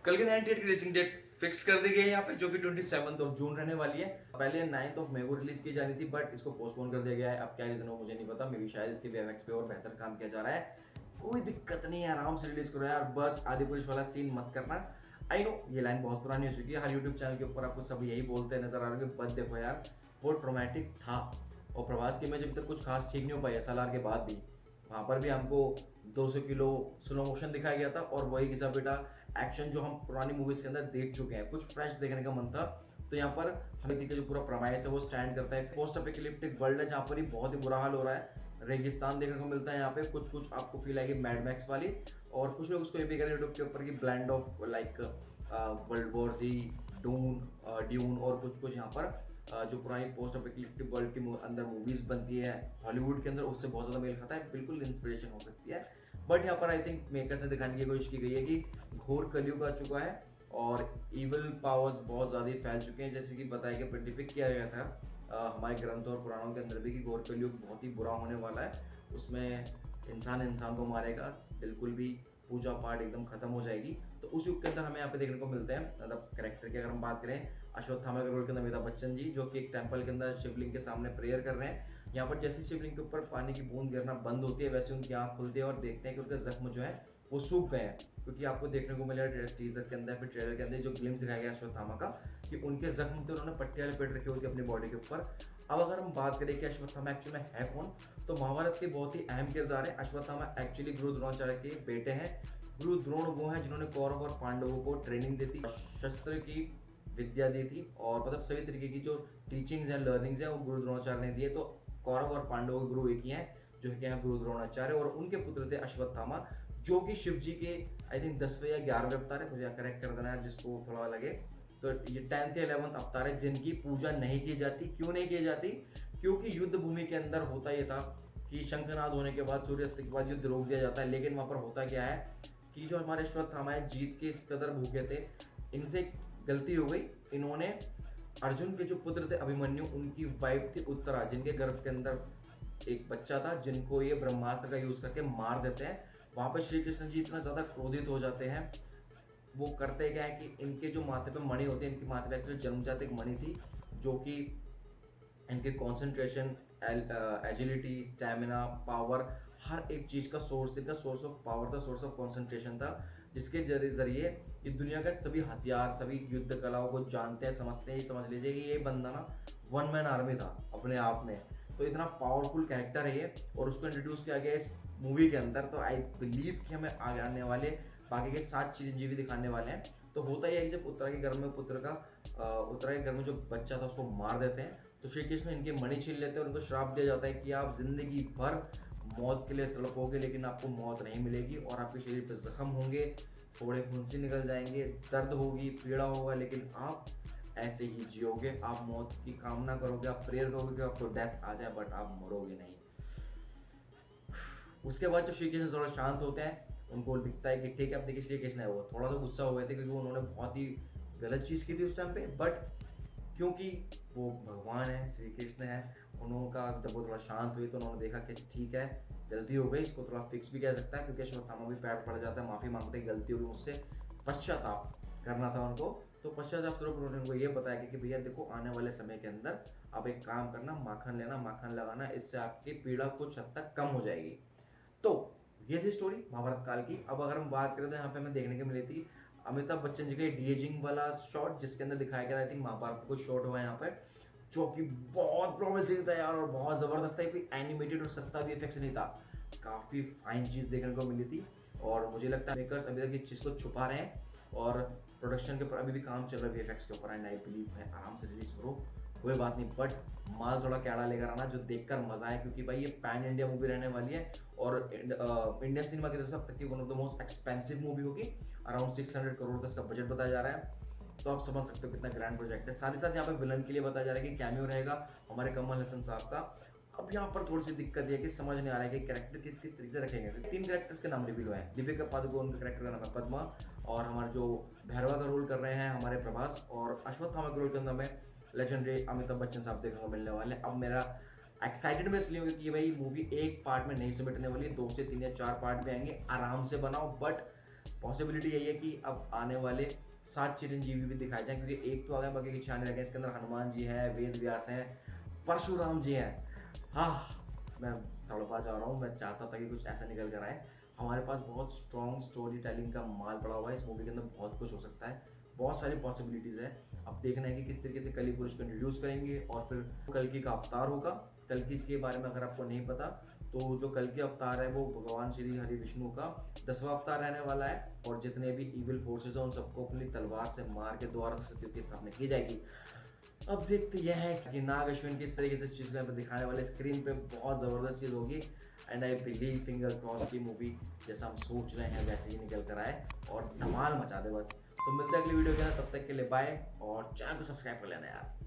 कल के 98 की रिलीजिंग डेट फिक्स कर दी गई है यहाँ पे, जो कि 27 जून रहने वाली है। पहले 9 मई को रिलीज की जानी थी, बट इसको पोस्टपोन कर दिया गया है। अब क्या रीजन हो मुझे नहीं पता, मे बी शायद इसके वीएफएक्स पे और बेहतर काम किया जा रहा है। कोई दिक्कत नहीं है, आराम से रिलीज करो यार, बस आदि पुरुष वाला सीन मत करना। आई नो ये लाइन बहुत पुरानी हो चुकी है, हर यूट्यूब चैनल के ऊपर आपको सब यही बोलते नजर आ रहे हैं, बट देखो यार वो ट्रोमैटिक था। और प्रभास की इमेज अभी तक कुछ खास ठीक नहीं हो पाई एसएलआर के बाद भी। वहाँ पर भी हमको 200 किलो स्लो मोशन दिखाया गया था, और वही घिसा बेटा एक्शन जो हम पुरानी मूवीज के अंदर देख चुके हैं। कुछ फ्रेश देखने का मन था, तो यहाँ पर हमें देखिए जो पूरा प्रमाइस है वो स्टैंड करता है। पोस्ट अपोकैलिप्टिक वर्ल्ड है जहाँ पर ही बहुत ही बुरा हाल हो रहा है, रेगिस्तान देखने को मिलता है यहाँ पे। कुछ कुछ आपको फील आएगी मैड मैक्स वाली, और कुछ लोग उसको ये भी करें यूट्यूब के ऊपर की blend of like World War जी, ड्यून और कुछ कुछ यहाँ पर जो पुरानी पोस्ट अपोकैलिप्टिक वर्ल्ड के अंदर मूवीज बनती है हॉलीवुड के अंदर, उससे बहुत ज़्यादा मेल खाता है। बिल्कुल इंस्पिरेशन हो सकती है, बट यहाँ पर आई थिंक मेकर्स ने दिखाने की कोशिश की गई है कि घोर कलयुग आ चुका है और इविल पावर्स बहुत ज़्यादा फैल चुके हैं। जैसे कि बताया कि प्रेडिक्ट किया गया था हमारे ग्रंथों और पुराणों के अंदर भी कि घोर कलयुग बहुत ही बुरा होने वाला है। उसमें इंसान इंसान को मारेगा, बिल्कुल भी पूजा पाठ एकदम खत्म हो जाएगी। तो उस युग के अंदर हमें यहाँ पे देखने को मिलते हैं, मतलब कैरेक्टर की अगर हम बात करें, अश्वत्थामा के रोल के अंदर अमिताभ बच्चन जी, जो कि एक टेंपल के अंदर शिवलिंग के सामने प्रेयर कर रहे हैं। यहाँ पर जैसे शिवलिंग के ऊपर पानी की बूंद गिरना बंद होती है, वैसे उनकी आंख खुलती है और देखते हैं कि उनके जख्म जो है वो सूख गए हैं। क्योंकि आपको देखने को मिला टीजर के अंदर, फिर ट्रेलर के अंदर जो ग्लिम्स दिखाया गया अश्वत्थामा का, कि उनके जख्म थे, उन्होंने पट्टियां लपेट रखी होती अपनी बॉडी के ऊपर। अब अगर हम बात करें कि अश्वत्थामा एक्चुअली में है कौन, तो महाभारत के बहुत ही अहम किरदार है। अश्वत्थामा एक्चुअली गुरु द्रोणाचार्य के बेटे हैं। गुरु द्रोण वो हैं जिन्होंने कौरव और पांडवों को ट्रेनिंग दी थी, शस्त्र की विद्या दी थी, और मतलब सभी तरीके की जो टीचिंग्स हैं, लर्निंग्स हैं, वो गुरु द्रोणाचार्य ने दिए। तो कौरव और पांडवों के गुरु एक ही हैं, जो है क्या गुरु द्रोणाचार्य, और उनके पुत्र थे अश्वत्थामा, जो कि शिव जी के आई थिंक 10वें या 11वें अवतार है, मुझे करेक्ट कर देना है जिसको थोड़ा लगे। तो ये 10th या 11th अवतार है जिनकी पूजा नहीं की जाती। क्यों नहीं की जाती? क्योंकि युद्ध भूमि के अंदर होता ये था कि शंखनाद होने के बाद, सूर्यास्त के बाद युद्ध रोक दिया जाता है। लेकिन वहां पर होता क्या है कि जो हमारे अश्वत्थामा है जीत के इस कदर भूखे थे, इनसे गलती हो गई। इन्होंने अर्जुन के जो पुत्र थे अभिमन्यु, उनकी वाइफ थी उत्तरा, जिनके गर्भ के अंदर एक बच्चा था, जिनको ये ब्रह्मास्त्र का यूज करके मार देते हैं। वहां पर श्री कृष्ण जी इतना ज्यादा क्रोधित हो जाते हैं, वो करते क्या है कि इनके जो माथे पे मणि होती है, इनके माथे पे एक्चुअली जन्मजात एक मणि थी, जो कि इनके कंसंट्रेशन, एजिलिटी, स्टैमिना, पावर, हर एक चीज का सोर्स, इनका सोर्स ऑफ पावर था, सोर्स ऑफ कंसंट्रेशन था, जिसके जरिए ये दुनिया का सभी हथियार, सभी युद्ध कलाओं को जानते हैं, समझते हैं। समझ लीजिए कि ये बंदा ना वन मैन आर्मी था अपने आप में। तो इतना पावरफुल कैरेक्टर है ये, और उसको इंट्रोड्यूस किया गया इस मूवी के अंदर। तो आई बिलीव कि हमें आगे आने वाले बाकी के 7 चिरंजीवी दिखाने वाले हैं। तो होता ही है कि जब उत्तरा के घर में उत्तरा के घर में जो बच्चा था उसको मार देते हैं, तो श्री कृष्ण इनके मणि छीन लेते हैं और उनको श्राप दिया जाता है कि आप जिंदगी भर मौत के लिए तड़पोगे, लेकिन आपको मौत नहीं मिलेगी, और आपके शरीर पे जख्म होंगे, फोड़े फुंसी निकल जाएंगे, दर्द होगी, पीड़ा होगा, लेकिन आप ऐसे ही जियोगे। आप मौत की कामना करोगे, आप प्रेयर करोगे कि आपको डेथ आ जाए, बट आप मरोगे नहीं। उसके बाद जब श्री कृष्ण थोड़ा शांत होते हैं, उनको दिखता है कि ठीक है, अब देखिए श्री कृष्ण है, वो थोड़ा सा गुस्सा हुए थे क्योंकि उन्होंने बहुत ही गलत चीज़ की थी उस टाइम पे, बट क्योंकि वो भगवान है, श्री कृष्ण है, उनका जब वो थोड़ा शांत हुई तो उन्होंने देखा कि ठीक है गलती हो गई, इसको थोड़ा फिक्स भी किया सकता है। क्योंकि अश्वत्थामा भी पैर पड़ जाता है, माफ़ी मांगते हैं, गलती होगी मुझसे, पश्चाताप करना था उनको। तो पश्चाताप स्वरूप उन्होंने उनको ये बताया कि भैया देखो, आने वाले समय के अंदर आप एक काम करना, माखन लेना, माखन लगाना, इससे आपकी पीड़ा कुछ हद तक कम हो जाएगी। तो ये थी स्टोरी महाभारत काल की। अब अगर हम बात करें तो यहाँ पे हमें देखने को मिली थी अमिताभ बच्चन जी का डीएजिंग वाला शॉट, जिसके अंदर दिखाया गया था, आई थिंक महाभारत का कुछ शॉट हुआ है यहाँ पर, जो कि बहुत प्रॉमिसिंग था यार, और बहुत जबरदस्त था। कोई एनिमेटेड और सस्ता भी इफेक्ट्स नहीं था, काफी फाइन चीज देखने को मिली थी। और मुझे लगता है मेकर्स अभी तक इस चीज को छुपा रहे हैं, और प्रोडक्शन के ऊपर अभी भी काम चल रहा है वीएफएक्स के ऊपर, एंड आई बिलीव है आराम से रिलीज करो, कोई बात नहीं, बट माल थोड़ा कैड़ा लेकर आना जो देखकर मजा आए। क्योंकि भाई ये पैन इंडिया मूवी रहने वाली है, और इंडियन सिनेमा की तरफ से अब तक की one of the most expensive movie होगी। अराउंड 600 करोड़ का इसका बजट बताया जा रहा है, तो आप समझ सकते हो कितना ग्रैंड प्रोजेक्ट है। साथ ही साथ यहाँ पे विलन के लिए बताया जा रहा है कि कैमियो रहेगा हमारे कमल हसन साहब का। अब यहाँ पर थोड़ी सी दिक्कत है कि समझ नहीं आ रहा है कि कैरेक्टर किस किस तरीके से रखेंगे। 3 कैरेक्टर्स के नाम रिवील हुए हैं। दीपिका पादुकोण का कैरेक्टर का नाम है पद्मा, और हमारे जो भैरवा का रोल कर रहे हैं हमारे प्रभास, और अश्वत्थामा के रोल के अंदर में लेजेंडरी अमिताभ बच्चन साहब देखने को मिलने वाले हैं। अब मेरा एक्साइटेड में इसलिए कि भाई मूवी एक पार्ट में नहीं समेटने वाली है, 2 से 3 या 4 पार्ट भी आएंगे, आराम से बनाओ, बट पॉसिबिलिटी यही है कि अब आने वाले 7 चिरंजीवी भी दिखाए जाए, क्योंकि एक तो आ गया, बाकी के 6 रह गए। इसके अंदर हनुमान जी हैं, वेद व्यास हैं, परशुराम जी हैं। हाँ, मैं तड़पा जा रहा हूँ, मैं चाहता था कि कुछ ऐसा निकल कर आए। हमारे पास बहुत स्ट्रॉन्ग स्टोरी टेलिंग का माल पड़ा हुआ है, इस मूवी के अंदर बहुत कुछ हो सकता है, बहुत सारी पॉसिबिलिटीज़ है। अब देखना है कि किस तरीके से कली पुरुष को इंट्रोड्यूस करेंगे, और फिर कल्कि का अवतार होगा। कल्कि के बारे में अगर आपको नहीं पता, तो जो कल्कि अवतार है वो भगवान श्री हरि विष्णु का 10वां अवतार रहने वाला है, और जितने भी इविल फोर्सेस हैं उन सबको अपनी तलवार से मार के दोबारा से सत्युग की स्थापना की जाएगी। अब देखते यह है कि नाग अश्विन किस तरीके से इस चीज़ को दिखाने वाले, स्क्रीन पे बहुत ज़बरदस्त चीज़ होगी। And I believe, finger cross, की मूवी जैसा हम सोच रहे हैं वैसे ही निकल कर आए और धमाल मचा दे बस। तो मिलते हैं अगली वीडियो के साथ, तब तक के लिए बाय, और चैनल को सब्सक्राइब कर लेना यार।